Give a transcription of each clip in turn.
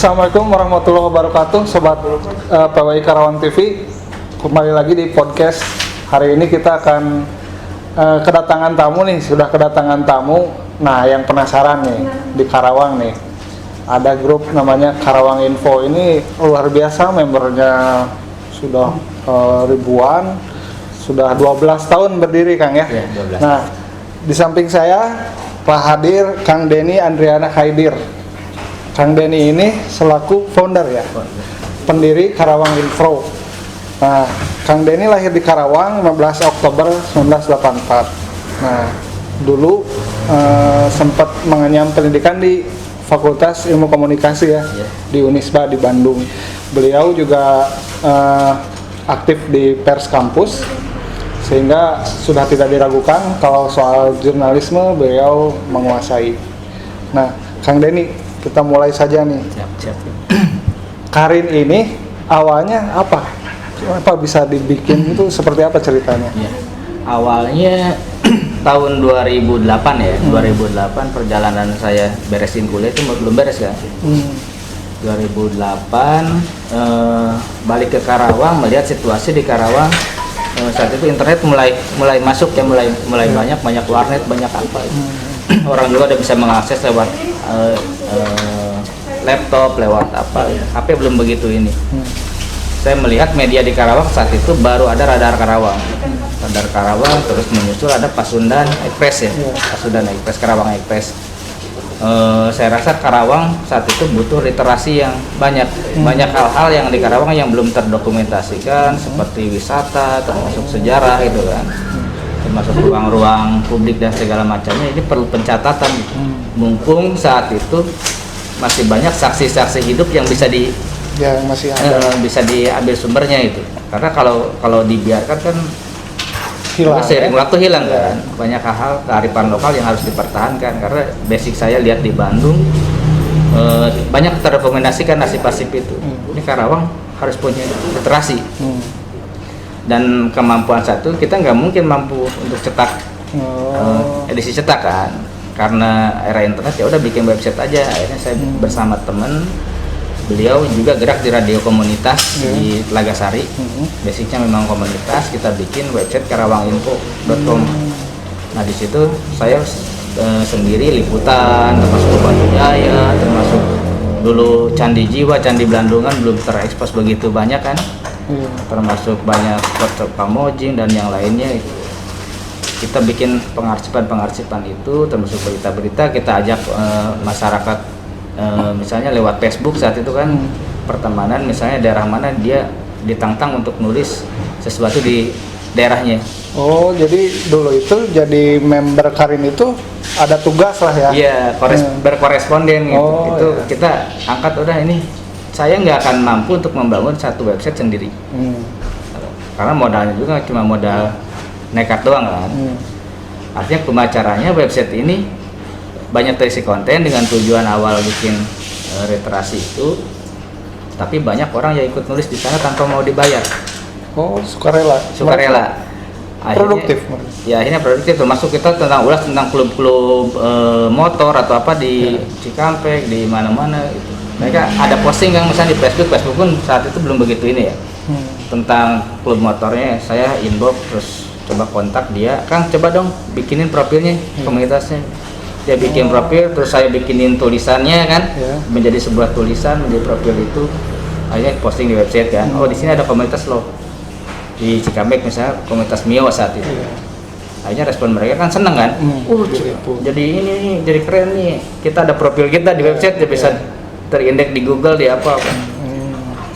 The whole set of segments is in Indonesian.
Assalamualaikum warahmatullahi wabarakatuh, Sobat PWI Karawang TV. Kembali lagi di podcast. Hari ini kita akan kedatangan tamu nih, sudah kedatangan tamu. Nah, yang penasaran nih, di Karawang nih, ada grup namanya Karawang Info. Ini luar biasa, membernya sudah ribuan, sudah 12 tahun berdiri, Kang ya? Ya, 12. Nah, di samping saya Pak hadir Kang Denny Andriana Khaidir. Kang Denny ini selaku founder ya, pendiri Karawang Info. Nah, Kang Denny lahir di Karawang 15 Oktober 1984. Nah, dulu sempat mengenyam pendidikan di Fakultas Ilmu Komunikasi ya, di Unisba di Bandung. Beliau juga aktif di pers kampus, sehingga sudah tidak diragukan kalau soal jurnalisme beliau menguasai. Nah, Kang Denny, kita mulai saja nih. Siap. Karin ini awalnya apa? Kenapa bisa dibikin itu, seperti apa ceritanya? Ya. Awalnya tahun 2008 ya. 2008 perjalanan saya beresin kuliah itu belum beres kan. 2008 balik ke Karawang, melihat situasi di Karawang. Saat itu internet mulai masuk ya, mulai banyak warnet, banyak apa. Orang juga udah bisa mengakses lewat laptop, lewat apa, HP belum begitu ini. Saya melihat media di Karawang saat itu baru ada Radar Karawang, terus menyusul ada Pasundan Express ya, Pasundan Express, Karawang Express. Saya rasa Karawang saat itu butuh literasi yang banyak hal-hal yang di Karawang yang belum terdokumentasikan, seperti wisata, termasuk sejarah gitu kan, termasuk ruang-ruang publik dan segala macamnya. Ini perlu pencatatan. Mumpung saat itu masih banyak saksi-saksi hidup yang bisa bisa diambil sumbernya itu. Karena kalau dibiarkan kan hilang, seiring waktu hilang kan. Banyak hal kearifan lokal yang harus dipertahankan. Karena basic saya lihat di Bandung banyak terdokumentasikan nasib-nasib itu. Ini Karawang harus punya literasi. Dan kemampuan satu, kita nggak mungkin mampu untuk cetak edisi cetak kan, karena era internet ya udah bikin website aja. Akhirnya saya bersama teman, beliau juga gerak di radio komunitas di Telaga Sari. Basicnya memang komunitas, kita bikin website karawanginfo.com. Nah di situ saya sendiri liputan, termasuk Batu Jaya, termasuk dulu Candi Jiwa, Candi Blandungan belum terekspos begitu banyak kan. Termasuk banyak spot Pamojing dan yang lainnya. Kita bikin pengarsipan itu, termasuk berita-berita. Kita ajak masyarakat, misalnya lewat Facebook saat itu kan, pertemanan, misalnya daerah mana dia ditantang untuk nulis sesuatu di daerahnya. Oh, jadi dulu itu jadi member Karin itu ada tugas lah ya? Iya, berkoresponden gitu. Itu kita angkat, udah ini saya nggak akan mampu untuk membangun satu website sendiri. Karena modalnya juga cuma modal nekat doang kan. Artinya pembacaranya website ini banyak terisi konten dengan tujuan awal bikin literasi itu, tapi banyak orang yang ikut nulis di sana tanpa mau dibayar. Oh, sukarela. Akhirnya, produktif. Ya akhirnya produktif, termasuk kita ulas tentang klub-klub motor atau apa di Cikampek, di mana-mana itu. Mereka ada posting yang misalnya di Facebook pun saat itu belum begitu ini ya, tentang klub motornya. Saya inbox, terus coba kontak dia, Kang coba dong bikinin profilnya, komunitasnya. Dia bikin profil, terus saya bikinin tulisannya kan, menjadi sebuah tulisan, menjadi profil itu. Akhirnya posting di website kan, oh di sini ada komunitas loh di Cikampek, misalnya komunitas Mio saat itu. Akhirnya respon mereka kan seneng kan, jadi ini jadi keren nih, kita ada profil kita di website, dia bisa terindeks di Google, di apa.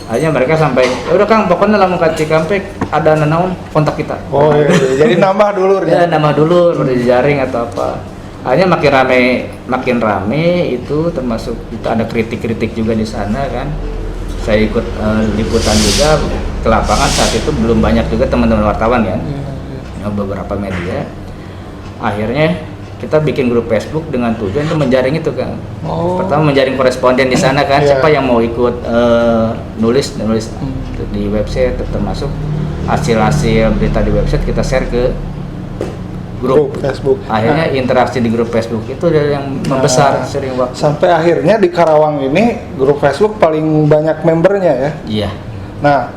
Akhirnya mereka sampai, udah Kang pokoknya lamun ke Cikampek ada nanaon kontak kita. Oh iya. Jadi nambah dulu ya. Nambah dulu udah jaring atau apa. Akhirnya makin rame itu, termasuk kita ada kritik juga di sana kan. Saya ikut liputan juga ke lapangan. Saat itu belum banyak juga teman-teman wartawan kan. Beberapa media. Akhirnya kita bikin grup Facebook dengan tujuan itu menjaring itu kan. Pertama menjaring koresponden di sana kan, siapa yang mau ikut nulis di website, termasuk hasil berita di website kita share ke grup. Facebook. Akhirnya interaksi di grup Facebook itu yang membesar sering waktu. Sampai akhirnya di Karawang ini grup Facebook paling banyak membernya ya. Iya. Nah,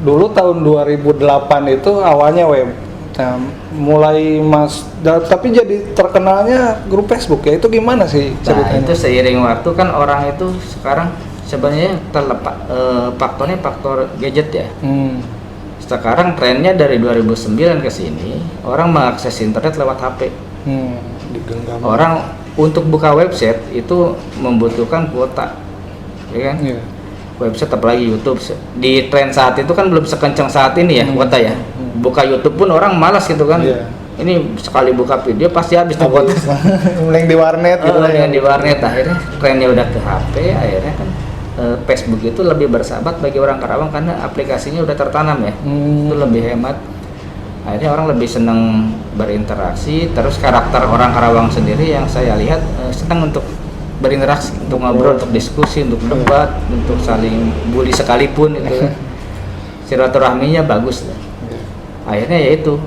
dulu tahun 2008 itu awalnya web. Nah, tapi jadi terkenalnya grup Facebook ya. Itu gimana sih Nah, ceritanya? itu seiring waktu kan orang itu sekarang sebenarnya terlepas faktornya faktor gadget ya. Sekarang trennya dari 2009 ke sini orang mengakses internet lewat HP. Digenggam. Orang untuk buka website itu membutuhkan kuota, ya kan? Iya. Website apalagi YouTube di tren saat itu kan belum sekencang saat ini ya kuota ya. Buka YouTube pun orang malas gitu kan. Iya. Ini sekali buka video pasti habis tuh kuota. Mending di warnet gitu ya. Di warnet akhirnya trennya udah ke HP, akhirnya kan Facebook itu lebih bersahabat bagi orang Karawang karena aplikasinya udah tertanam ya. Itu lebih hemat. Akhirnya orang lebih senang berinteraksi. Terus karakter orang Karawang sendiri yang saya lihat senang untuk berinteraksi, untuk ngobrol, untuk diskusi, untuk debat, untuk saling bully sekalipun itu. Silaturahminya bagus. Akhirnya yaitu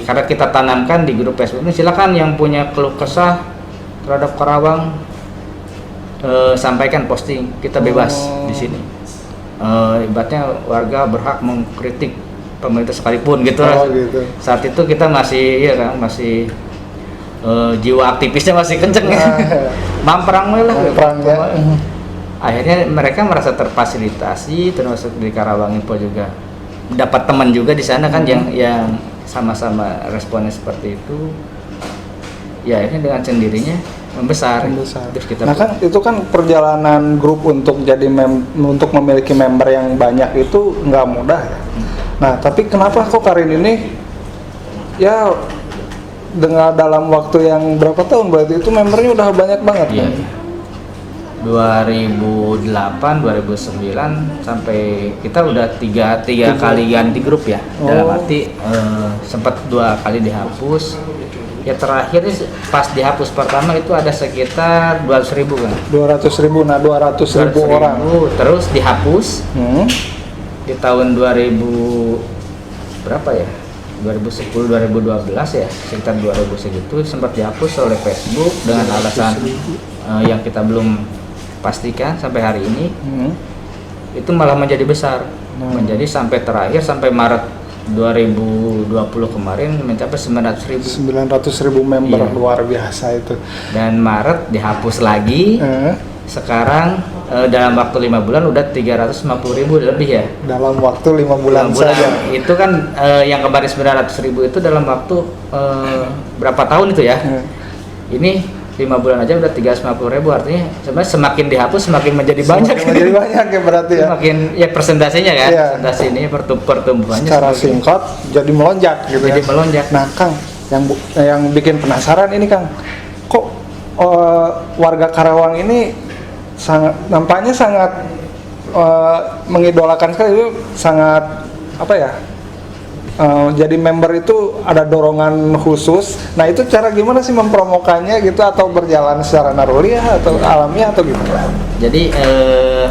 karena kita tanamkan di grup Facebook ini, silakan yang punya keluh kesah terhadap Karawang sampaikan, posting, kita bebas di sini. Ibaratnya warga berhak mengkritik pemerintah sekalipun gitu. Gitu. Saat itu kita masih masih jiwa aktivisnya masih kenceng ya. Mamprang lah. Ya. Akhirnya mereka merasa terfasilitasi, termasuk di Karawang Info juga dapat teman juga di sana kan yang sama-sama responnya seperti itu. Ya akhirnya dengan sendirinya membesar. Terus kita kan itu kan perjalanan grup untuk jadi untuk memiliki member yang banyak itu nggak mudah ya. Nah tapi kenapa kok Karin ini ya dengan dalam waktu yang berapa tahun berarti itu membernya udah banyak banget iya. Kan? 2008, 2009 sampai kita udah tiga kali ganti grup ya. Dalam arti sempat 2 kali dihapus. Ya terakhir pas dihapus pertama itu ada sekitar 200.000 kan. 200.000, nah 200.000 orang. Terus dihapus di tahun 2000 berapa ya? 2010, 2012 ya, sekitar 2000 segitu sempat dihapus oleh Facebook dengan alasan yang kita belum pastikan sampai hari ini. Itu malah menjadi besar, menjadi sampai terakhir sampai Maret 2020 kemarin mencapai 900.000 member. Iya. Luar biasa itu. Dan Maret dihapus lagi. Sekarang dalam waktu 5 bulan udah 350.000 lebih ya. Dalam waktu 5 bulan saja. Itu kan yang kemarin 900.000 itu dalam waktu berapa tahun itu ya? Ini 5 bulan aja udah 350.000, artinya sebenarnya semakin dihapus semakin menjadi banyak. Menjadi banyak ya berarti ya. Semakin ya persentasenya kan, persentase ini pertumbuhannya secara singkat jadi melonjak gitu. Jadi melonjak. Nah Kang, yang bikin penasaran ini Kang, kok warga Karawang ini nampaknya sangat mengidolakan sekali, sangat apa ya? Jadi member itu ada dorongan khusus. Nah itu cara gimana sih mempromokannya gitu, atau berjalan secara naruliyah atau alamiah atau gimana? Jadi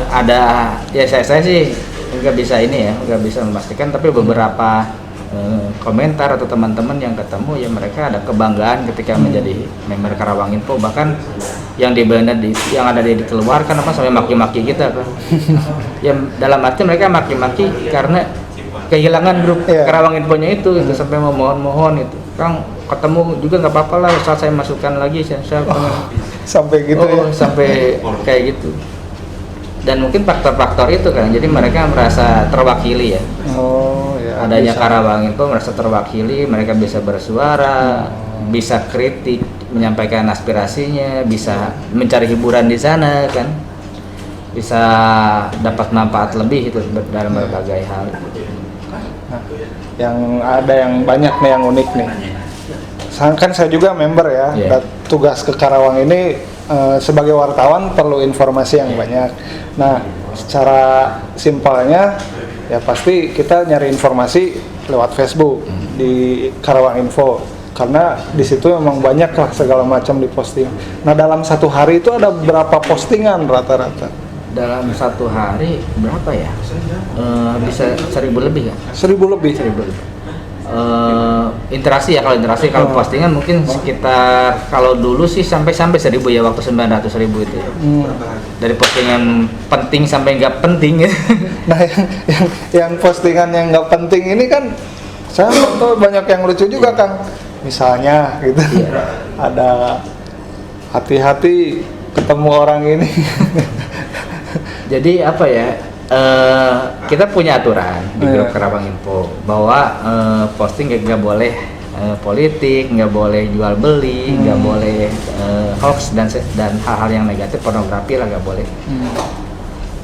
ada ya saya sih nggak bisa memastikan, tapi beberapa komentar atau teman-teman yang ketemu ya mereka ada kebanggaan ketika menjadi member Karawang Info, bahkan yang yang ada dikeluarkan sampai maki-maki kita kan. Ya dalam arti mereka maki-maki karena kehilangan grup Karawang Infonya itu sampai memohon-mohon itu, Kang ketemu juga nggak apa-apa lah, saat saya masukkan lagi sampai gitu ya, sampai kayak gitu. Dan mungkin faktor-faktor itu kan, jadi mereka merasa terwakili ya. Adanya bisa. Karawang Info merasa terwakili, mereka bisa bersuara, bisa kritik, menyampaikan aspirasinya, bisa mencari hiburan di sana kan, bisa dapat manfaat lebih itu dalam berbagai hal. Yang ada yang banyak nih yang unik nih. Kan saya juga member ya. Tugas ke Karawang ini sebagai wartawan perlu informasi yang banyak. Nah, secara simpelnya ya pasti kita nyari informasi lewat Facebook di Karawang Info, karena di situ memang banyak lah segala macam diposting. Nah, dalam satu hari itu ada berapa postingan rata-rata? Dalam satu hari berapa ya? Bisa 1.000 lebih kan? 1.000 lebih. interaksi ya, kalau postingan mungkin sekitar, kalau dulu sih sampai 1.000 ya, waktu 900.000 itu ya. Dari postingan penting sampai nggak penting. Nah, yang postingan yang nggak penting ini kan saya tahu banyak yang lucu juga Kang. Misalnya gitu, ada hati-hati ketemu orang ini. Jadi apa ya? Kita punya aturan di grup Karawang Info bahwa posting nggak boleh politik, nggak boleh jual beli, nggak boleh hoax dan hal-hal yang negatif, pornografi lah nggak boleh.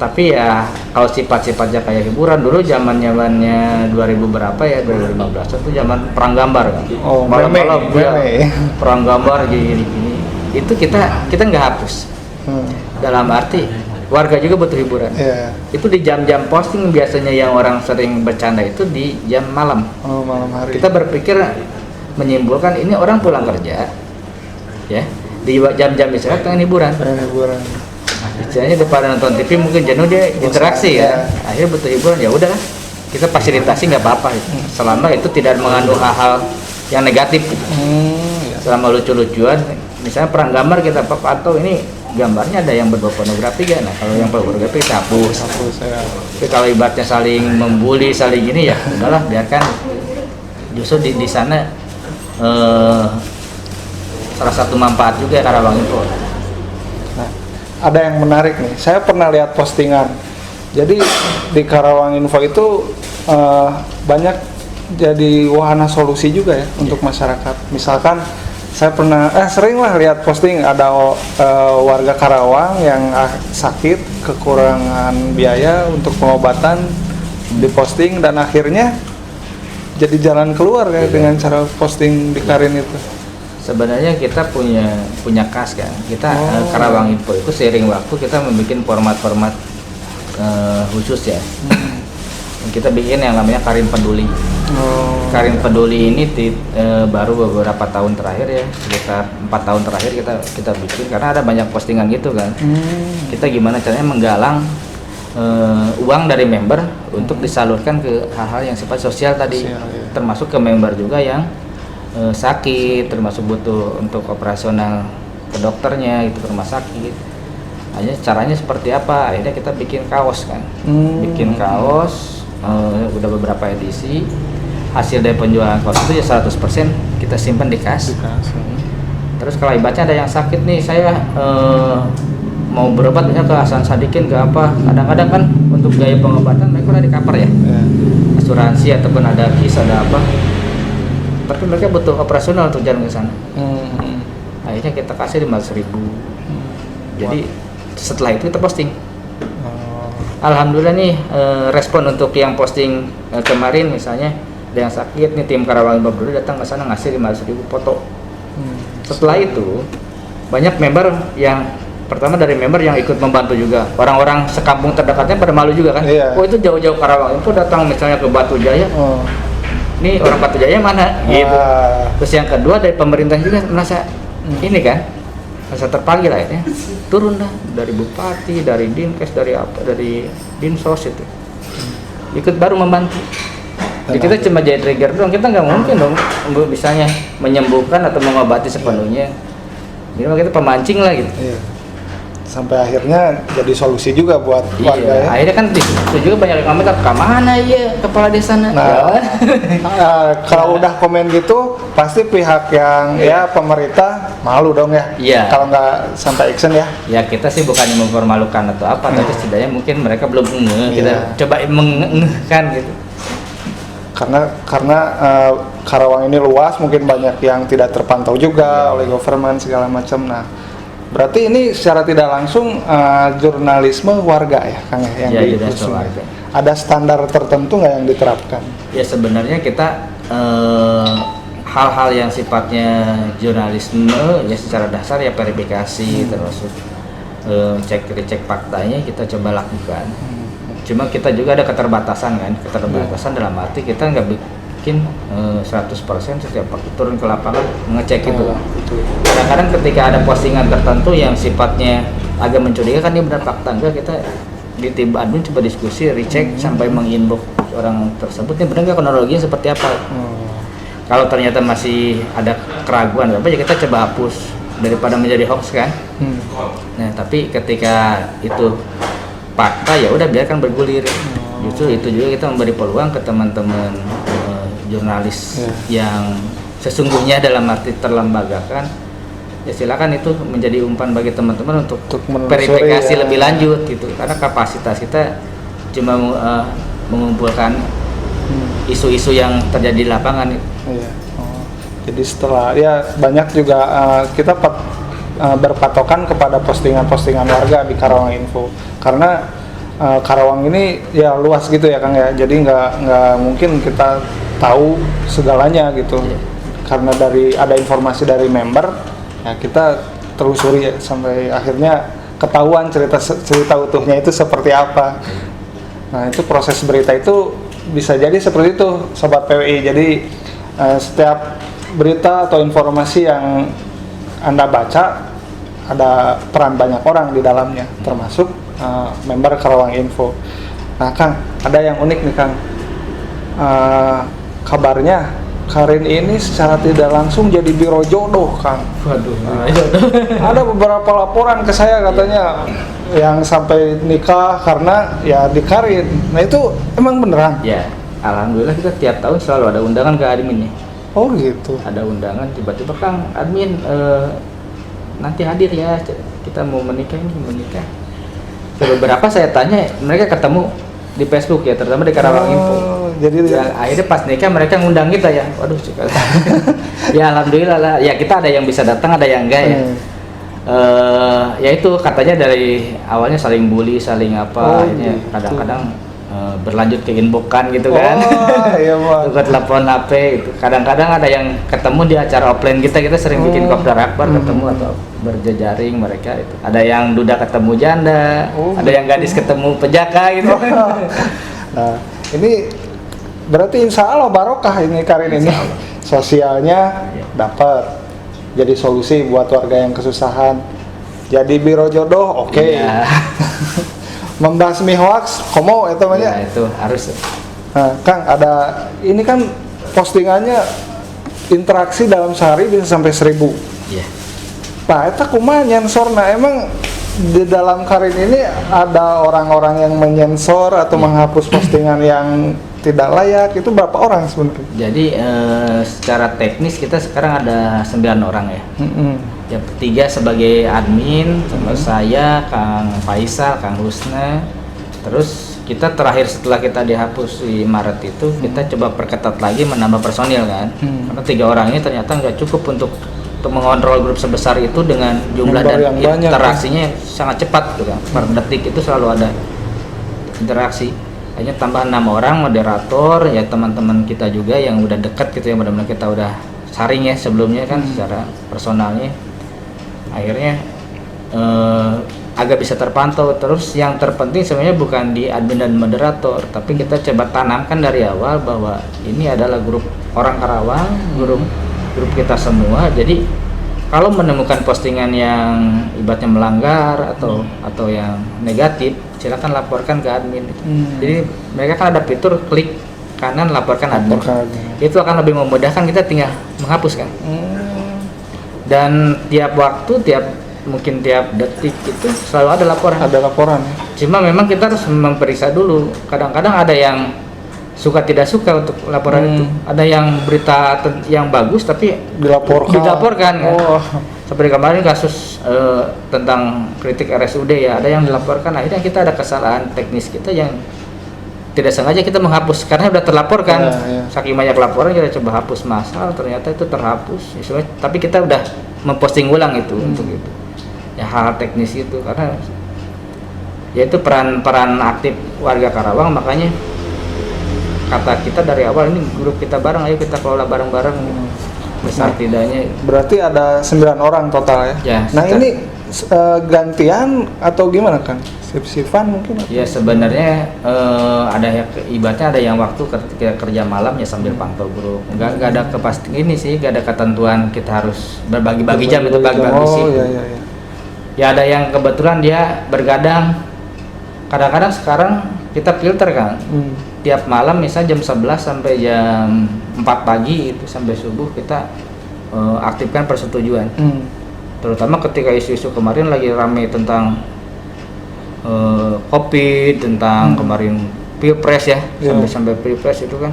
Tapi ya kalau sifat-sifatnya kayak hiburan, dulu zamannya 2000 berapa ya, 2015 itu zaman perang gambar kan. Malam-malam perang gambar gini. Itu kita nggak hapus. Dalam arti warga juga butuh hiburan. Itu di jam-jam posting biasanya yang orang sering bercanda itu di jam malam. Malam hari. Kita berpikir menyimpulkan ini orang pulang kerja, ya, di jam-jam istirahat pengen hiburan. Istilahnya daripada nonton TV mungkin jenuh, dia interaksi ya. Akhirnya butuh hiburan, ya udahlah kita fasilitasi nggak apa-apa. Selama itu tidak mengandung hal-hal yang negatif. Selama lucu-lucuan, misalnya perang gambar kita pantau ini gambarnya ada yang berbau pornografi kan. Nah, kalau yang pornografi kita hapus ya. Tapi kalau ibaratnya saling membuli, saling ini ya udahlah biarkan. Justru di sana salah satu manfaat juga Karawang Info. Nah, ada yang menarik nih. Saya pernah lihat postingan. Jadi di Karawang Info itu banyak jadi wahana solusi juga ya untuk masyarakat. Misalkan saya pernah sering lah lihat posting ada warga Karawang yang sakit, kekurangan biaya untuk pengobatan, diposting dan akhirnya jadi jalan keluar ya dengan cara posting di Karin itu. Sebenarnya kita punya kas kan. Kita Karawang Info itu seiring waktu kita membuat format-format khusus ya. Kita bikin yang namanya Karin Peduli. Karin Peduli ini baru beberapa tahun terakhir ya, sekitar 4 tahun terakhir kita bikin karena ada banyak postingan gitu kan. Kita gimana caranya menggalang uang dari member untuk disalurkan ke hal-hal yang sifat sosial tadi, termasuk ke member juga yang sakit, termasuk butuh untuk operasional ke dokternya gitu, ke rumah sakit. Hanya caranya seperti apa? Akhirnya kita bikin kaos kan, bikin kaos. Udah beberapa edisi. Hasil dari penjualan kaos itu ya 100% kita simpan di kas. Terus kalau ibaratnya ada yang sakit nih, saya mau berobat misalnya ke Hasan Sadikin ke apa, kadang-kadang kan untuk biaya pengobatan mereka udah di cover ya, asuransi ataupun ada KIS ada apa, tapi mereka butuh operasional untuk jalan ke sana. Akhirnya kita kasih 500.000. Jadi setelah itu kita posting. Alhamdulillah nih respon untuk yang posting kemarin misalnya ada yang sakit nih, tim Karawang Info dulu datang ke sana ngasih 500.000 foto. Setelah itu banyak member yang pertama dari member yang ikut membantu juga, orang-orang sekampung terdekatnya pada malu juga kan. Oh itu jauh-jauh Karawang Info datang misalnya ke Batu Jaya. Nih orang Batu Jaya mana gitu. Terus yang kedua dari pemerintah juga merasa ini kan, merasa terpanggil akhirnya turun dah dari bupati, dari dinkes, dari apa, dari dinsos itu ikut baru membantu. Jadi kita cuma jadi trigger doang, kita nggak mungkin dong misalnya menyembuhkan atau mengobati sepenuhnya. Jadi kita pemancing lah gitu. Sampai akhirnya jadi solusi juga buat warga ya. Akhirnya kan itu juga banyak yang komentar, kemana ya kepala desa kalau udah komen gitu pasti pihak yang ya pemerintah malu dong ya. Kalau nggak sampai action ya. Ya kita sih bukannya mempermalukan atau apa, tapi setidaknya mungkin mereka belum kita coba mengengehkan gitu. Karena Karawang ini luas, mungkin banyak yang tidak terpantau juga oleh government segala macam. Nah, berarti ini secara tidak langsung jurnalisme warga ya, Kang yang diusung. Ada standar tertentu nggak yang diterapkan? Ya sebenarnya kita hal-hal yang sifatnya jurnalisme ya secara dasar ya verifikasi termasuk cek faktanya kita coba lakukan. Cuma kita juga ada keterbatasan kan, dalam arti kita nggak bikin 100% setiap waktu turun ke lapangan ngecek itu. Kadang-kadang ketika ada postingan tertentu yang sifatnya agak mencurigakan ini benar fakta enggak, kita di tim admin coba diskusi, recheck sampai menginbox orang tersebut ini benar nggak kronologinya seperti apa. kalau ternyata masih ada keraguan apa ya kita coba hapus daripada menjadi hoax kan. Nah tapi ketika itu fakta ya udah biarkan bergulir. Justru itu juga kita memberi peluang ke teman-teman jurnalis yang sesungguhnya dalam arti terlembagakan, ya silakan itu menjadi umpan bagi teman-teman untuk verifikasi lebih lanjut gitu, karena kapasitas kita cuma mengumpulkan isu-isu yang terjadi di lapangan. Jadi setelah ya banyak juga kita berpatokan kepada postingan-postingan warga di Karawang Info, karena Karawang ini ya luas gitu ya Kang ya, jadi nggak mungkin kita tahu segalanya gitu. Karena ada informasi dari member, ya kita telusuri sampai akhirnya ketahuan cerita utuhnya itu seperti apa. Nah itu proses berita itu bisa jadi seperti itu Sobat PWI. Jadi setiap berita atau informasi yang Anda baca ada peran banyak orang di dalamnya, termasuk member Karawang Info. Nah Kang, ada yang unik nih Kang, kabarnya Karin ini secara tidak langsung jadi biro jodoh Kang. Waduh, ada beberapa laporan ke saya katanya yang sampai nikah karena ya di Karin. Nah itu emang beneran? Ya, alhamdulillah kita tiap tahun selalu ada undangan ke admin nih. Oh gitu. Ada undangan tiba-tiba Kang admin nanti hadir ya, kita mau menikah. Beberapa saya tanya mereka ketemu di Facebook ya, terutama di Karawang Info. Jadi ya, akhirnya pas nikah mereka ngundang kita ya. Waduh sekali. Ya alhamdulillah lah. Ya kita ada yang bisa datang, ada yang enggak ya. Ya itu katanya dari awalnya saling bully, saling apa, akhirnya gitu. kadang-kadang berlanjut ke inboxan gitu kan. Iya Pak. Ke telepon HP gitu. Kadang-kadang ada yang ketemu di acara offline kita sering bikin kopdar akbar ketemu atau berjejaring mereka itu. Ada yang duda ketemu janda, ada yang gadis ketemu pejaka gitu. Nah, ini berarti insya Allah barokah ini Karin ini. Sosialnya dapat. Jadi solusi buat warga yang kesusahan. Jadi biro jodoh oke. Iya. Membasmi hoax komo itu namanya. Ya, itu harus. Nah, Kang ada ini kan postingannya interaksi dalam sehari bisa sampai 1000. Iya. Nah, itu kumaha nyensorna? Emang di dalam Karin ini ada orang-orang yang menyensor atau menghapus postingan yang tidak layak, itu berapa orang sebenarnya? Jadi secara teknis kita sekarang ada 9 orang ya. Yang ketiga sebagai admin, terus saya, Kang Faisal, Kang Husna. Terus kita terakhir setelah kita dihapus di Maret itu, kita coba perketat lagi menambah personil kan. Karena 3 orang ini ternyata nggak cukup untuk mengontrol grup sebesar itu dengan jumlah dan interaksinya sangat cepat gitu kan. Per detik itu selalu ada interaksi. Hanya tambah 6 orang moderator, ya teman-teman kita juga yang udah dekat gitu ya, benar-benar kita udah saring ya sebelumnya kan secara personalnya. Akhirnya agak bisa terpantau. Terus yang terpenting sebenarnya bukan di admin dan moderator, tapi kita coba tanamkan dari awal bahwa ini adalah grup orang Karawang, grup kita semua. Jadi kalau menemukan postingan yang ibaratnya melanggar atau yang negatif, silakan laporkan ke admin. Jadi mereka kan ada fitur klik kanan laporkan admin. Itu akan lebih memudahkan, kita tinggal menghapus kan. Dan tiap waktu, mungkin tiap detik itu selalu ada laporan. Ada laporan. Cuma memang kita harus memeriksa dulu. Kadang-kadang ada yang suka tidak suka untuk laporan itu. Ada yang berita yang bagus tapi dilaporkan kan. Seperti kemarin kasus tentang kritik RSUD ya, ada yang dilaporkan. Akhirnya kita ada kesalahan teknis kita yang tidak sengaja kita menghapus karena udah terlaporkan. Saking banyak laporan kita coba hapus massal, ternyata itu terhapus. Tapi kita udah memposting ulang itu untuk itu. Ya hal teknis itu, karena yaitu peran aktif warga Karawang. Makanya kata kita dari awal, ini grup kita bareng, ayo kita kelola bareng-bareng. Besar tidaknya. Berarti ada 9 orang total ya? Nah ini gantian atau gimana kan? Shift-shiftan mungkin? Ya sebenarnya ada ya, ibaratnya ada yang waktu ketika kerja malam ya sambil pantau grup. Nggak ada kepastian ini sih, nggak ada ketentuan kita harus berbagi-bagi jam itu bagi-bagi sih. Ya ada yang kebetulan dia bergadang. Kadang-kadang sekarang kita filter kan. tiap malam misalnya jam 11 sampai jam 4 pagi itu sampai subuh kita aktifkan persetujuan. Terutama ketika isu-isu kemarin lagi ramai tentang COVID, tentang kemarin Pilpres ya, sampai Pilpres itu kan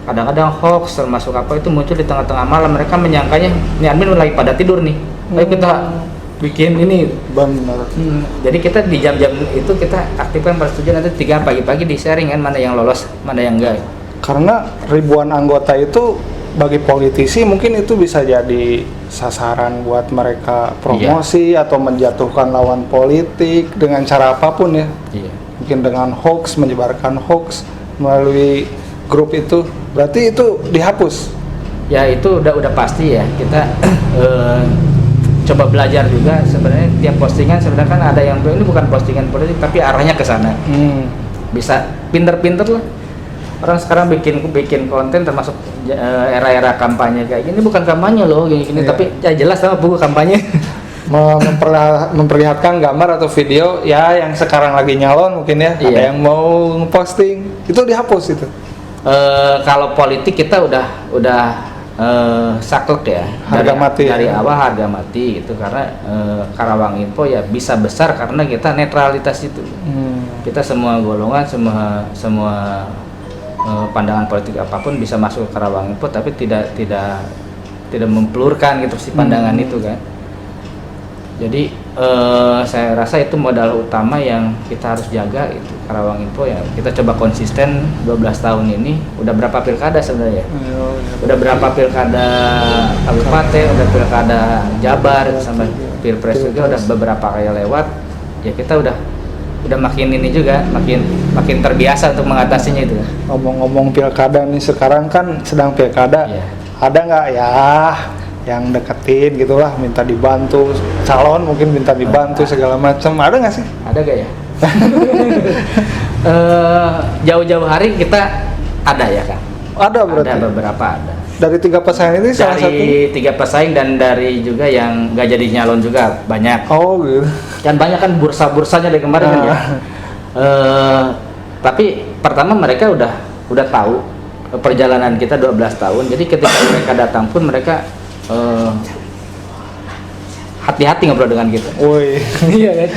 kadang-kadang hoax termasuk apa itu muncul di tengah-tengah malam. Mereka menyangkanya ini admin lagi pada tidur nih, ayo kita bikin ini. Benar. Jadi kita di jam-jam itu kita aktifkan persetujuan, nanti 3 pagi-pagi di sharing kan mana yang lolos, mana yang enggak. Karena ribuan anggota itu bagi politisi mungkin itu bisa jadi sasaran buat mereka promosi atau menjatuhkan lawan politik dengan cara apapun ya. Mungkin dengan hoax, menyebarkan hoax melalui grup itu. Berarti itu dihapus. Ya itu udah pasti ya. Kita coba belajar juga sebenarnya tiap postingan sebenarnya kan ada yang ini bukan postingan politik tapi arahnya ke sana. Bisa pinter-pinter lah. Orang sekarang bikin konten termasuk era-era kampanye kayak gini, bukan kampanye loh gini tapi ya jelas sama buku kampanye. Memperlihatkan gambar atau video ya yang sekarang lagi nyalon mungkin ya, ada yang mau posting itu dihapus itu. Kalau politik kita udah saklek ya, harga mati dari awal harga mati gitu, karena Karawang Info ya bisa besar karena kita netralitas itu. Kita semua golongan, semua pandangan politik apapun bisa masuk ke Karawang Info, tapi tidak memplurkan gitu si pandangan itu kan. Jadi saya rasa itu modal utama yang kita harus jaga itu Karawang Info ya. Kita coba konsisten 12 tahun ini. Udah berapa pilkada sebenarnya? Udah berapa pilkada kabupaten, udah pilkada Jabar sampai Pilpres juga udah beberapa kali lewat. Ya kita udah makin ini juga, makin terbiasa untuk mengatasinya itu. Ngomong-ngomong pilkada nih, sekarang kan sedang pilkada. Ada nggak ya yang deketin gitulah, minta dibantu calon, mungkin minta dibantu segala macam, ada nggak sih? Ada gak ya? Jauh-jauh hari kita ada ya kan? Ada berarti? Ada beberapa ada. Dari 3 pesaing ini salah satu? Dari 3 pesaing dan dari juga yang nggak jadi nyalon juga banyak. Oh gitu. Kan banyak kan bursa-bursanya dari kemarin kan ya. Tapi pertama mereka udah tahu perjalanan kita 12 tahun. Jadi ketika mereka datang pun mereka hati-hati ngobrol dengan kita. Woi. Iya kan.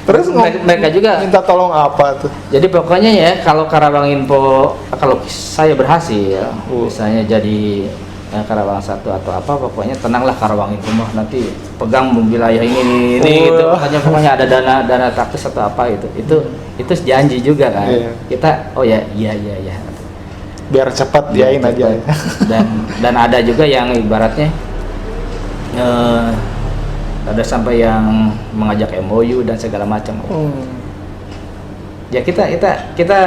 Terus mereka juga minta tolong apa tuh? Jadi pokoknya ya kalau Karawang Info, kalau saya berhasil misalnya jadi Karawang 1 atau apa, pokoknya tenanglah Karawang Info mah nanti pegang wilayah ini gitu. Pokoknya ada dana taktis atau apa itu janji juga kan. Kita iya biar cepat diain aja. Dan ada juga yang ibaratnya ada sampai yang mengajak MOU dan segala macam. Ya kita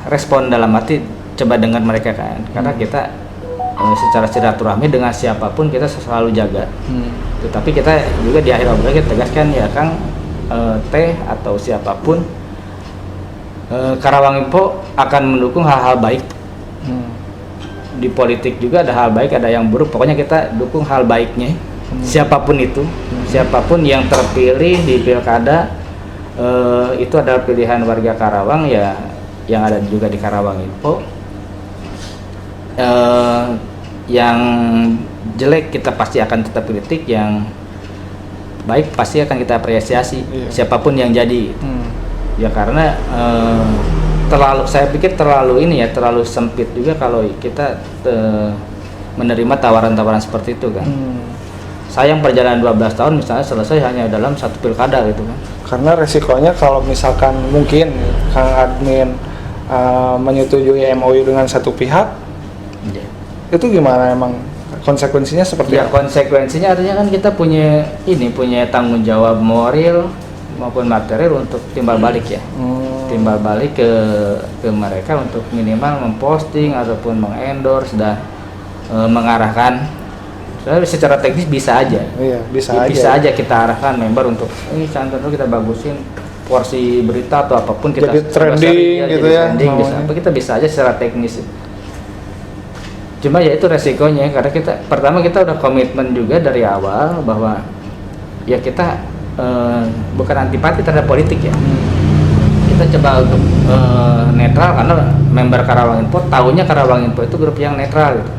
respon dalam arti coba dengar mereka kan, karena kita secara silaturahmi dengan siapapun kita selalu jaga. Tetapi kita juga di akhir obrolan kita tegaskan ya Kang, Teh atau siapapun, Karawang Info akan mendukung hal-hal baik. Di politik juga ada hal baik, ada yang buruk. Pokoknya kita dukung hal baiknya. Siapapun itu, siapapun yang terpilih di pilkada, itu adalah pilihan warga Karawang ya, yang ada juga di Karawang Info. Yang jelek kita pasti akan tetap kritik, yang baik pasti akan kita apresiasi. Siapapun yang jadi. Ya karena saya pikir terlalu sempit juga kalau kita menerima tawaran-tawaran seperti itu kan. Sayang perjalanan 12 tahun misalnya selesai hanya dalam satu pilkada gitu kan. Karena resikonya kalau misalkan mungkin Kang Admin menyetujui MOU dengan satu pihak, itu gimana emang konsekuensinya seperti apa? Konsekuensinya artinya kan kita punya tanggung jawab moral maupun material untuk timbal balik ya. Timbal balik ke mereka untuk minimal memposting ataupun mengendorse dan mengarahkan. Secara teknis bisa aja. Bisa aja kita arahkan member untuk ini contohnya kita bagusin porsi berita atau apapun, kita jadi trending gitu ya. Kita bisa aja secara teknis. Cuma ya itu resikonya, karena pertama kita udah komitmen juga dari awal bahwa ya kita bukan antipati terhadap politik ya. kita coba untuk netral, karena member Karawang Info tahunya Karawang Info itu grup yang netral gitu.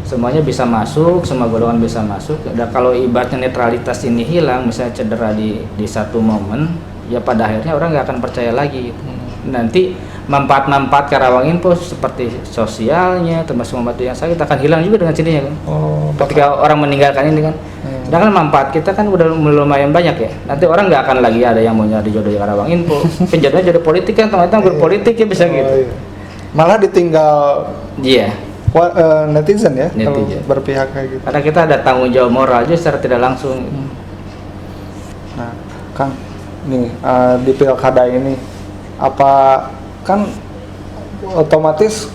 Semuanya bisa masuk, semua golongan bisa masuk. Dan kalau ibaratnya netralitas ini hilang, misalnya cedera di satu momen, ya pada akhirnya orang nggak akan percaya lagi gitu. Nanti manfaat Karawang Info seperti sosialnya, termasuk membantu yang sakit akan hilang juga dengan sininya kan. Ketika orang meninggalkan ini kan. Sedangkan manfaat kita kan udah lumayan banyak ya. Nanti orang nggak akan lagi ada yang mau nyari jodoh di Karawang Info. Penjodohnya jodoh politik kan, teman-teman berpolitik ya bisa gitu. Iya. Malah ditinggal netizen ya, kalau berpihak kayak gitu. Karena kita ada tanggung jawab moral aja secara tidak langsung. Nah, Kang, nih di pilkada ini apa kan otomatis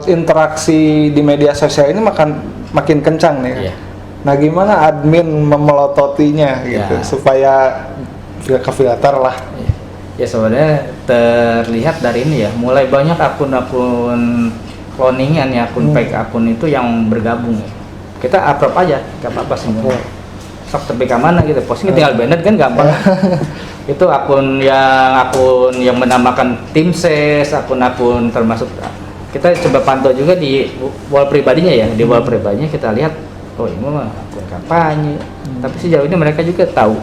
interaksi di media sosial ini makin kencang nih. Iya. Nah, gimana admin memelototinya gitu supaya ke-filter lah. Ya sebenarnya terlihat dari ini ya, mulai banyak akun-akun cloningan ya, akun fake akun itu yang bergabung. Kita approve aja, nggak apa-apa sebenarnya. Sok tapi ke mana gitu, posting tinggal banned kan gampang. Itu akun yang menamakan tim ses, akun-akun termasuk kita coba pantau juga di wall pribadinya ya, di wall pribadinya kita lihat, oh ini mah akun kampanye. Tapi sejauh ini mereka juga tahu,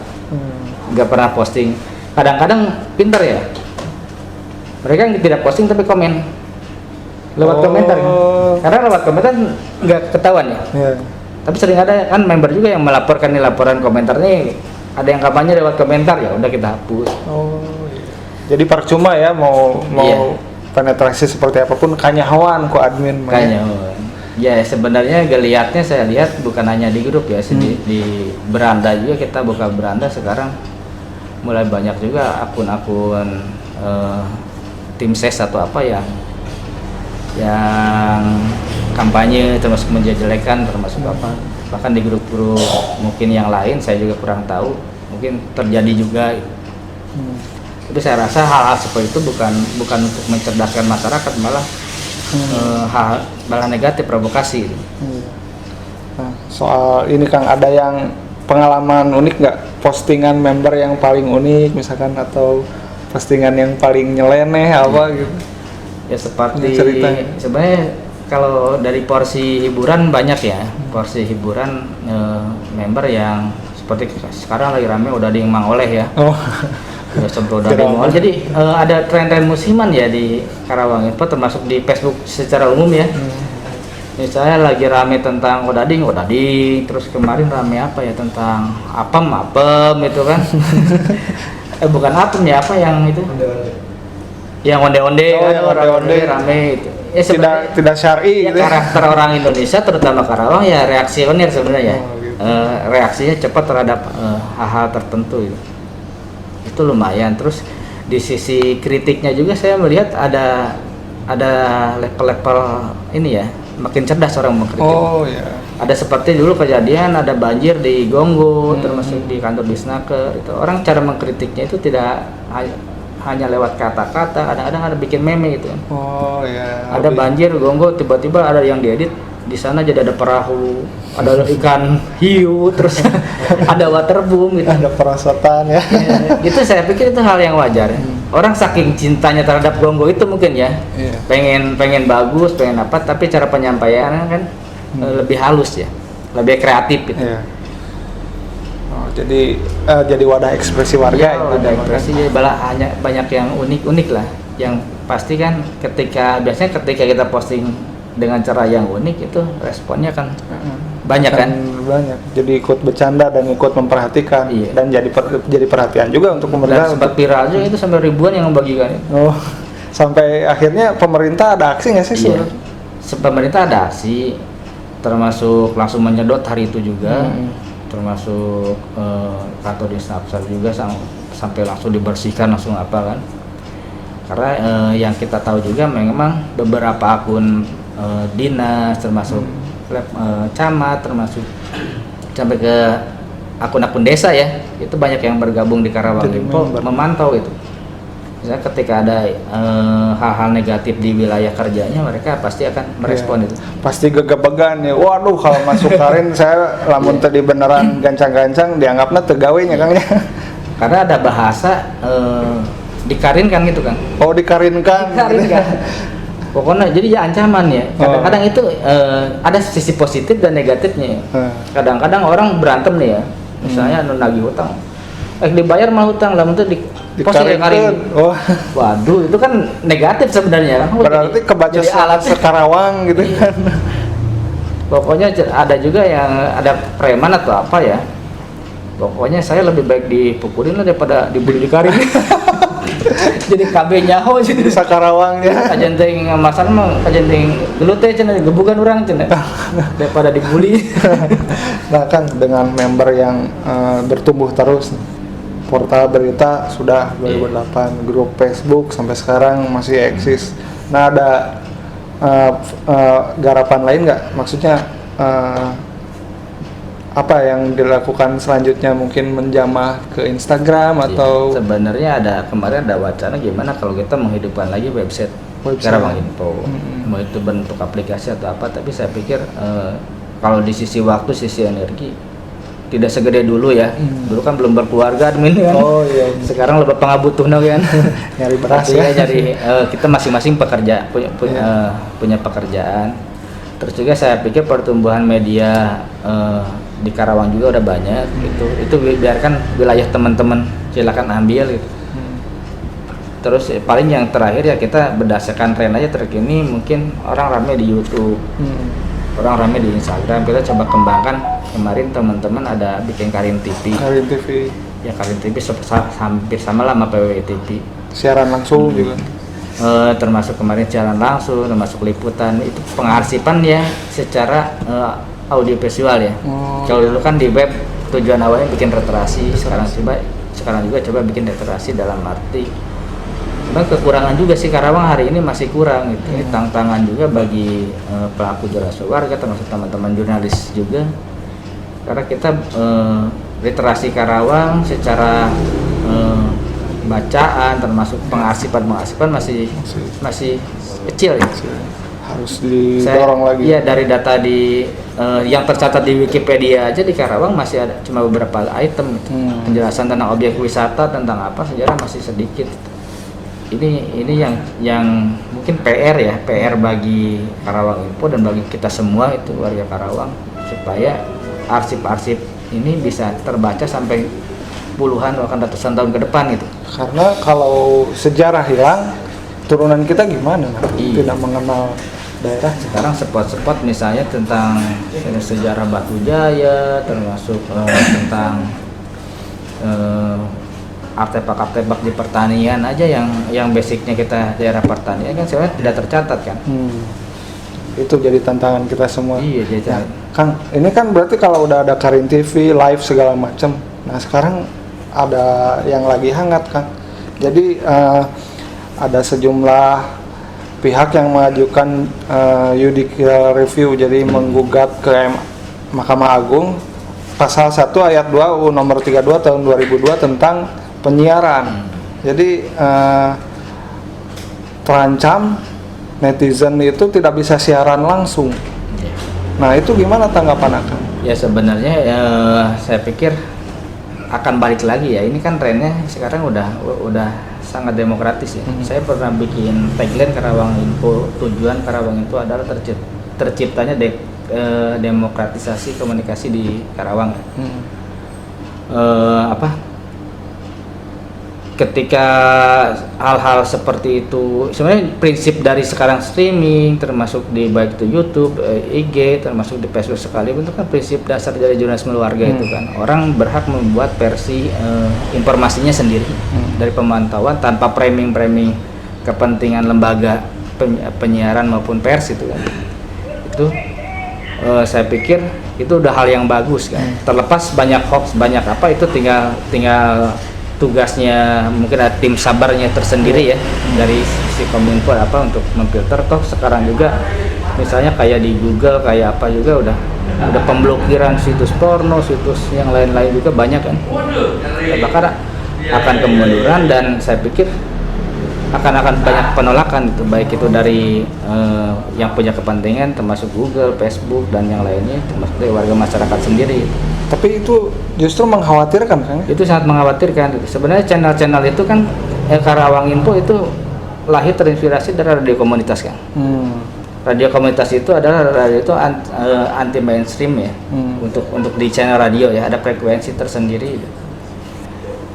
nggak pernah posting. Kadang-kadang pintar ya, mereka yang tidak posting tapi komen lewat komentar kan? Karena lewat komentar nggak ketahuan ya. Tapi sering ada kan member juga yang melaporkan nih, laporan komentar nih ada yang kampanye lewat komentar, ya udah kita hapus. Jadi percuma ya mau penetrasi seperti apapun kanyahoan ku admin. Kanyahoan. Ya sebenarnya geliatnya saya lihat bukan hanya di grup ya, di beranda juga, kita buka beranda sekarang mulai banyak juga akun-akun tim ses atau apa yang kampanye, termasuk menjelekan, termasuk apa, bahkan di grup-grup mungkin yang lain saya juga kurang tahu, mungkin terjadi juga. Tapi saya rasa hal-hal seperti itu bukan untuk mencerdaskan masyarakat, malah malah negatif, provokasi. Nah, soal ini Kang, ada yang pengalaman unik nggak, postingan member yang paling unik misalkan, atau postingan yang paling nyeleneh apa gitu? Ya seperti sebenarnya kalau dari porsi hiburan banyak ya, porsi hiburan member yang seperti sekarang lagi rame udah di Mang Oleh ya. Udah di Mang Oleh. Jadi ada tren-tren musiman ya di Karawang Info, termasuk di Facebook secara umum ya. Misalnya lagi rame tentang odading, terus kemarin rame apa ya, tentang apem itu kan. Bukan apem ya, apa yang itu? Yang onde-onde kan, orang-onde rame itu. Tidak syar'i gitu. Karakter orang Indonesia terutama Karawang ya reaksioner sebenarnya. Reaksinya cepat terhadap hal-hal tertentu itu. Itu lumayan. Terus di sisi kritiknya juga saya melihat ada level-level ini ya, makin cerdas orang mengkritik. Ada seperti dulu kejadian ada banjir di Gonggo, termasuk di kantor Disnaker itu, orang cara mengkritiknya itu tidak hanya lewat kata-kata, kadang-kadang ada bikin meme gitu. Ada banjir Gonggo, tiba-tiba ada yang diedit di sana jadi ada perahu, ada ikan hiu, terus ada waterboom gitu. Ada perosotan ya. Itu saya pikir itu hal yang wajar. Orang saking cintanya terhadap Gonggo itu mungkin ya, pengen bagus, pengen apa, tapi cara penyampaiannya kan lebih halus ya, lebih kreatif gitu. Jadi wadah ekspresi warga. Wadah ekspresi, jadi hanya banyak yang unik-unik lah. Yang pasti kan biasanya ketika kita posting dengan cara yang unik itu responnya kan banyak kan. Banyak. Jadi ikut bercanda dan ikut memperhatikan, dan jadi perhatian juga untuk pemerintah. Sempat viral juga itu, sampai ribuan yang membagikan. Sampai akhirnya pemerintah ada aksi nggak sih? Pemerintah ada aksi, termasuk langsung menyedot hari itu juga. Termasuk kantor Disnaker juga sampai langsung dibersihkan, langsung apa kan, karena yang kita tahu juga memang beberapa akun dinas, termasuk camat, termasuk sampai ke akun-akun desa ya, itu banyak yang bergabung di Karawang Info memantau itu. Misalnya ketika ada hal-hal negatif di wilayah kerjanya, mereka pasti akan merespon itu. Pasti gegap-gegan ya. Waduh, kalau masuk Karin saya lamun tadi beneran gancang-gancang dianggapnya tegawainya Kang ya. Karena ada bahasa dikarinkan gitu kan. Oh, dikarinkan. Dikarinkan. Pokoknya jadi ya ancaman ya. Kadang-kadang itu ada sisi positif dan negatifnya. Kadang-kadang orang berantem nih ya. Misalnya nagih hutang. Dibayar malah hutang, lah itu dikarinkan. Oh. Waduh, itu kan negatif sebenarnya kan. Berarti kebaca alat Sekarawang gitu kan. Pokoknya ada juga yang ada preman atau apa ya. Pokoknya saya lebih baik dipukulin lah daripada dibully dikarin. Jadi KB nyaho sih Sakarawangnya. Kajenteng masan mah kajenteng dulu teh cenah gebukan orang cenah daripada dibully. Nah kan dengan member yang bertumbuh terus, portal berita sudah 2008, grup Facebook sampai sekarang masih eksis. Nah ada garapan lain nggak? Maksudnya apa yang dilakukan selanjutnya, mungkin menjamah ke Instagram atau sebenarnya kemarin ada wacana gimana kalau kita menghidupkan lagi website Karawang Info, mau itu bentuk aplikasi atau apa, tapi saya pikir kalau di sisi waktu, sisi energi tidak segede dulu ya. Dulu kan belum berkeluarga admin kan. Oh iya. Sekarang lebih pengabutuhna kan. Nyari beras ya. Nyari kita masing-masing punya pekerjaan. Terus juga saya pikir pertumbuhan media di Karawang juga udah banyak gitu. Itu biarkan wilayah teman-teman, silakan ambil gitu. Terus paling yang terakhir ya kita berdasarkan tren aja terkini, mungkin orang ramai di YouTube, orang ramai di Instagram, kita coba kembangkan. Kemarin teman-teman ada bikin Karin TV. Karin TV. Ya Karin TV hampir sama lah sama PWI TV. Siaran langsung juga. Termasuk kemarin siaran langsung, termasuk liputan, itu pengarsipan ya secara audiovisual ya. Kalau dulu kan di web tujuan awalnya bikin literasi, sekarang juga coba bikin literasi dalam arti. Cuma kekurangan juga sih Karawang hari ini masih kurang gitu. Ini tantangan juga bagi pelaku jasa warga, termasuk teman-teman jurnalis juga. Karena kita literasi Karawang secara bacaan termasuk pengarsipan masih kecil ya. Harus didorong lagi. Iya, dari data yang tercatat di Wikipedia aja di Karawang masih ada cuma beberapa item gitu. Penjelasan tentang objek wisata, tentang apa sejarah masih sedikit. Ini yang mungkin PR bagi Karawang Info dan bagi kita semua itu warga Karawang, supaya arsip-arsip ini bisa terbaca sampai puluhan bahkan ratusan tahun ke depan gitu. Karena kalau sejarah hilang, turunan kita gimana? Tidak mengenal daerah. Sekarang spot-spot misalnya tentang sejarah Batu Jaya, termasuk tentang artefak-artefak di pertanian aja yang basicnya kita daerah pertanian kan sebenarnya tidak tercatat kan. Itu jadi tantangan kita semua. Iya, jadi Kang, ini kan berarti kalau udah ada Karin TV, live segala macam. Nah sekarang ada yang lagi hangat Kang. Jadi ada sejumlah pihak yang mengajukan judicial review, jadi menggugat ke Mahkamah Agung pasal 1 ayat 2 UU nomor 32 tahun 2002 tentang penyiaran. Jadi terancam netizen itu tidak bisa siaran langsung. Nah itu gimana tanggapan Akang? Ya sebenarnya saya pikir akan balik lagi ya. Ini kan trennya sekarang udah sangat demokratis ya. Saya pernah bikin tagline Karawang Info, tujuan Karawang Info adalah terciptanya demokratisasi komunikasi di Karawang. Ketika hal-hal seperti itu, sebenarnya prinsip dari sekarang streaming, termasuk di baik itu YouTube, IG, termasuk di Facebook sekalipun, itu kan prinsip dasar dari jurnalisme warga itu kan. Orang berhak membuat versi informasinya sendiri dari pemantauan tanpa framing kepentingan lembaga penyiaran maupun pers itu kan. Itu saya pikir itu udah hal yang bagus kan. Terlepas banyak hoax, banyak apa, itu tinggal tugasnya mungkin ada tim sabarnya tersendiri ya dari si Kominfo apa untuk memfilter. Toh sekarang juga misalnya kayak di Google kayak apa juga udah pemblokiran situs porno, situs yang lain-lain juga banyak kan. Ya, bahkan akan kemunduran dan saya pikir akan banyak penolakan itu, baik itu dari yang punya kepentingan termasuk Google, Facebook dan yang lainnya, termasuk dari warga masyarakat sendiri. Tapi itu justru mengkhawatirkan kan? Itu sangat mengkhawatirkan. Sebenarnya channel-channel itu kan Karawang Info itu lahir terinspirasi dari radio komunitas kan. Radio komunitas itu adalah radio itu anti mainstream ya. Untuk di channel radio ya, ada frekuensi tersendiri.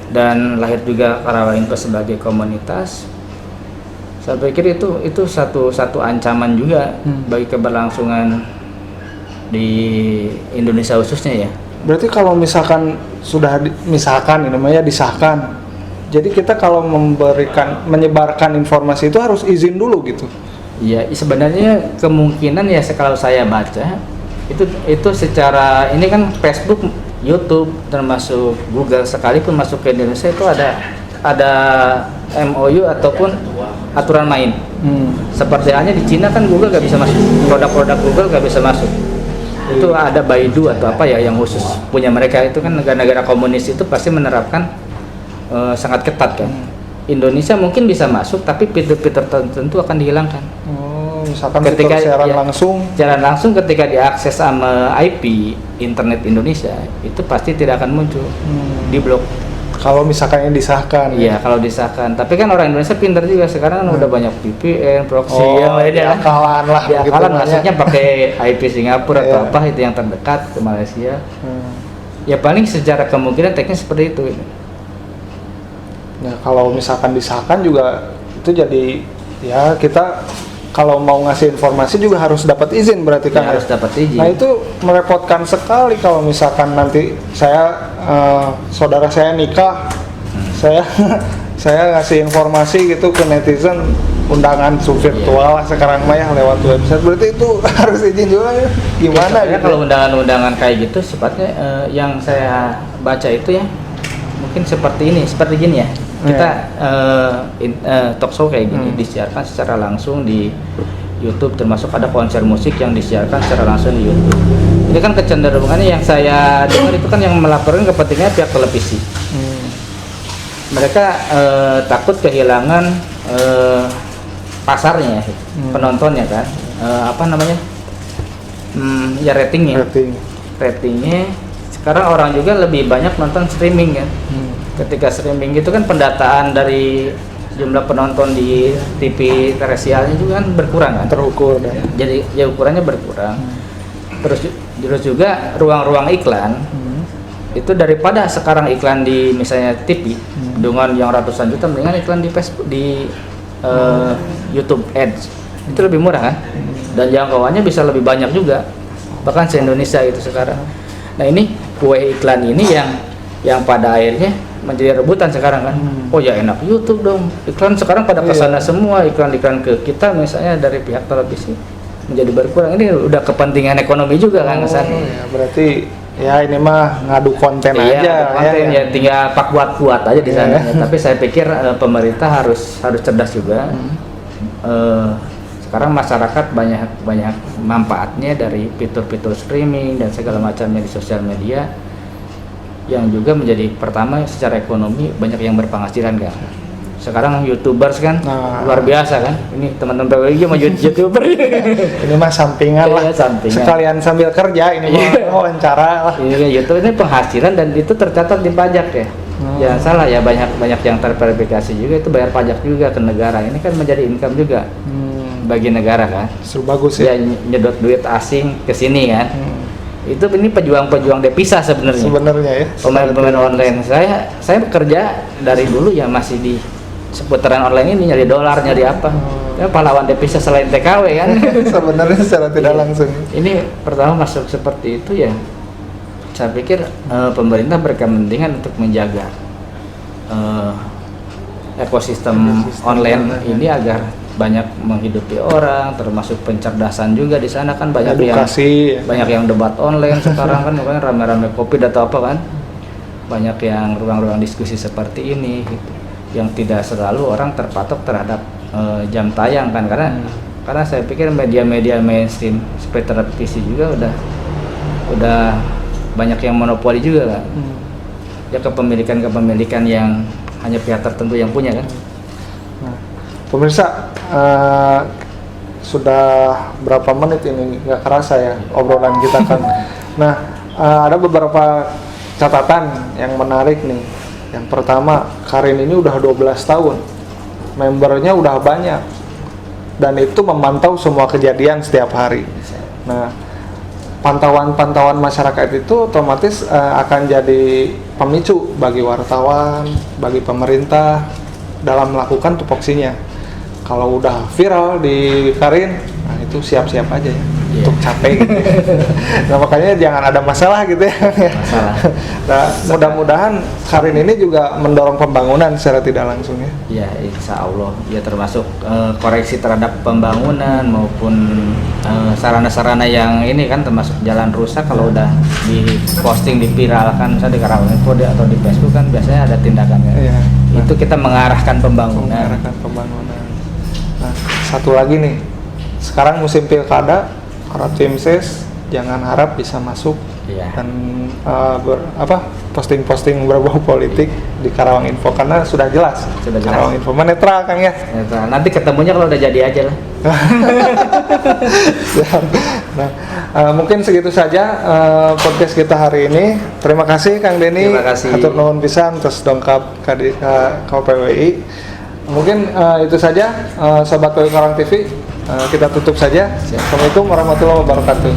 Dan lahir juga Karawang Info sebagai komunitas. Saya pikir itu satu ancaman juga bagi keberlangsungan di Indonesia khususnya ya. Berarti kalau misalkan sudah misalkan ini namanya disahkan, jadi kita kalau menyebarkan informasi itu harus izin dulu gitu. Iya, sebenarnya kemungkinan ya kalau saya baca itu secara ini kan Facebook, YouTube termasuk Google sekalipun masuk ke Indonesia itu ada MOU ataupun aturan main. Seperti halnya di Cina kan Google gak bisa masuk, produk-produk Google gak bisa masuk. Itu ada Baidu atau apa ya yang khusus punya mereka. Itu kan negara-negara komunis itu pasti menerapkan sangat ketat kan. Indonesia mungkin bisa masuk tapi fitur-fitur tertentu akan dihilangkan. Misalkan ketika siaran langsung ketika diakses sama IP internet Indonesia itu pasti tidak akan muncul, diblok. Kalau misalkan yang disahkan. Iya, kalau disahkan. Tapi kan orang Indonesia pintar juga sekarang udah banyak VPN, proxy yang lainnya. Diakalan lah. Diakalan maksudnya pakai IP Singapura atau apa itu yang terdekat ke Malaysia. Ya paling secara kemungkinan teknis seperti itu. Nah kalau misalkan disahkan juga itu jadi ya kita kalau mau ngasih informasi juga harus dapat izin berarti kan? Ya, harus dapat izin. Nah itu merepotkan sekali kalau misalkan nanti saudara saya nikah, saya ngasih informasi gitu ke netizen undangan virtual lah sekarang mah ya lewat website, berarti itu harus izin juga ya? Gimana ya, gitu? Kalau undangan-undangan kayak gitu sifatnya yang saya baca itu ya mungkin seperti gini ya. Kita talk show kayak gini disiarkan secara langsung di YouTube, termasuk ada konser musik yang disiarkan secara langsung di YouTube. Ini kan kecenderungannya yang saya dengar itu kan yang melaporkan kepentingan pihak televisi. Mereka takut kehilangan pasarnya, penontonnya kan, ya ratingnya. Ratingnya sekarang orang juga lebih banyak nonton streaming kan. Ketika streaming itu kan pendataan dari jumlah penonton di TV terrestrialnya juga kan berkurang kan, terukur dan jadi ya ukurannya berkurang. Terus juga ruang-ruang iklan itu daripada sekarang iklan di misalnya TV dengan yang ratusan juta, mendingan iklan di Facebook, di YouTube Ads itu lebih murah kan, dan jangkauannya bisa lebih banyak juga, bahkan se-Indonesia itu sekarang. Nah ini kue iklan ini yang pada akhirnya menjadi rebutan sekarang kan. Oh ya enak YouTube dong, iklan sekarang pada kesana semua, iklan-iklan ke kita misalnya dari pihak televisi menjadi berkurang. Ini udah kepentingan ekonomi juga kan kesan. Ya, berarti ya ini mah ngadu konten iya, aja konten ya tinggal pak kuat aja di sana. Tapi saya pikir pemerintah harus cerdas juga. Sekarang masyarakat banyak manfaatnya dari fitur-fitur streaming dan segala macamnya di sosial media, yang juga menjadi pertama secara ekonomi banyak yang berpenghasilan kan. Sekarang YouTubers kan luar biasa kan. Ini teman-teman PWG mau YouTuber. Ini mah sampingan lah. Sampingan. Sekalian sambil kerja ini mah wawancara lah. Ini YouTube ini penghasilan dan itu tercatat di pajak ya. Jangan salah ya, banyak yang terverifikasi juga, itu bayar pajak juga ke negara. Ini kan menjadi income juga bagi negara kan. Seru bagus ya. Dia nyedot duit asing ke sini kan. Ini pejuang-pejuang devisa sebenarnya ya, pemain-pemain online. Saya bekerja dari dulu ya masih di seputaran online ini, nyari dolar, nyari apa, ya pahlawan devisa selain TKW kan. Sebenarnya secara tidak langsung ini pertama masuk seperti itu ya. Saya pikir pemerintah berkepentingan untuk menjaga ekosistem online ini agar banyak menghidupi orang, termasuk pencerdasan juga di sana kan. Banyak edukasi, banyak yang debat online sekarang kan, makanya rame-rame COVID atau apa kan, banyak yang ruang-ruang diskusi seperti ini gitu, yang tidak selalu orang terpatok terhadap jam tayang kan, karena saya pikir media-media mainstream seperti televisi juga udah banyak yang monopoli juga kan, ya kepemilikan yang hanya pihak tertentu yang punya kan. Pemirsa, sudah berapa menit ini, nggak kerasa ya obrolan kita kan. Nah, ada beberapa catatan yang menarik nih. Yang pertama, Karin ini udah 12 tahun, membernya udah banyak, dan itu memantau semua kejadian setiap hari. Nah, pantauan masyarakat itu otomatis akan jadi pemicu bagi wartawan, bagi pemerintah dalam melakukan tupoksinya. Kalau udah viral di Karin, nah itu siap-siap aja ya. Untuk capek gitu. Nah makanya jangan ada masalah gitu ya. Masalah. Nah mudah-mudahan Karin ini juga mendorong pembangunan secara tidak langsung ya. Ya, insya Allah. Ya termasuk koreksi terhadap pembangunan maupun sarana-sarana yang ini kan termasuk jalan rusak kalau udah diposting, dipiralkan misalnya di Karawang Info atau di Facebook kan biasanya ada tindakannya. Iya. Itu kita mengarahkan pembangunan. Mengarahkan pembangunan. Nah satu lagi nih, sekarang musim pilkada, para tim ses jangan harap bisa masuk dan posting-posting berbau politik di Karawang Info karena sudah jelas. Karawang Info netral Kang ya. Netral. Nanti ketemunya kalau udah jadi aja lah. Nah, mungkin segitu saja podcast kita hari ini. Terima kasih Kang Denny. Terima kasih. Hatur nuhun pisan terus dongkap KPWI. Mungkin itu saja Sobat PW Karang TV. Kita tutup saja. Assalamualaikum warahmatullahi wabarakatuh.